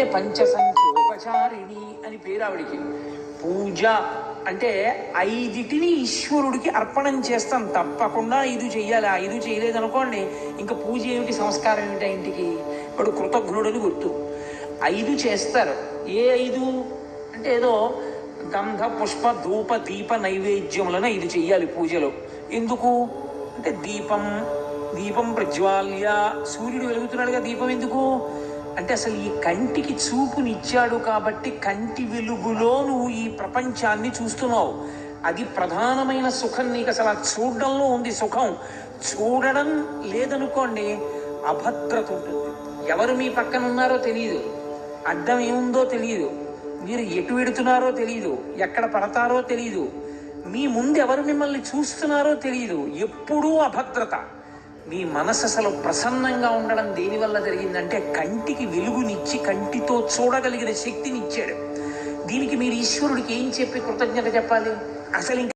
అందుకే పంచసంఖ్యోపచారిణి అని పేరు ఆవిడికి. పూజ అంటే 5టిని ఈశ్వరుడికి అర్పణం చేస్తాం, తప్పకుండా 5 చెయ్యాలి. ఆ 5 చేయలేదనుకోండి ఇంకా పూజ ఏమిటి, సంస్కారం ఏమిటి ఇంటికి. ఇప్పుడు కృతజ్ఞుడని గుర్తు. 5 చేస్తారు. ఏ 5 అంటే ఏదో గంధ పుష్ప ధూప దీప నైవేద్యములను 5 చెయ్యాలి పూజలో. ఎందుకు అంటే దీపం ప్రజ్వాల్య, సూర్యుడు వెలుగుతున్నాడుగా, దీపం ఎందుకు అంటే అసలు ఈ కంటికి చూపునిచ్చాడు కాబట్టి కంటి వెలుగులో నువ్వు ఈ ప్రపంచాన్ని చూస్తున్నావు. అది ప్రధానమైన సుఖం. నీకు అసలు ఆ చూడడంలో ఉంది సుఖం. చూడడం లేదనుకోండి అభద్రత ఉంటుంది. ఎవరు మీ పక్కన ఉన్నారో తెలియదు, అడ్డం ఏముందో తెలియదు, మీరు ఎటు వెడుతున్నారో తెలియదు, ఎక్కడ పడతారో తెలియదు, మీ ముందు ఎవరు మిమ్మల్ని చూస్తున్నారో తెలియదు. ఎప్పుడూ అభద్రత. మీ మనసు అసలు ప్రసన్నంగా ఉండడం దేనివల్ల జరిగిందంటే కంటికి వెలుగునిచ్చి కంటితో చూడగలిగిన శక్తినిచ్చాడు. దీనికి మీరు ఈశ్వరుడికి ఏం చెప్పి కృతజ్ఞత చెప్పాలి అసలు?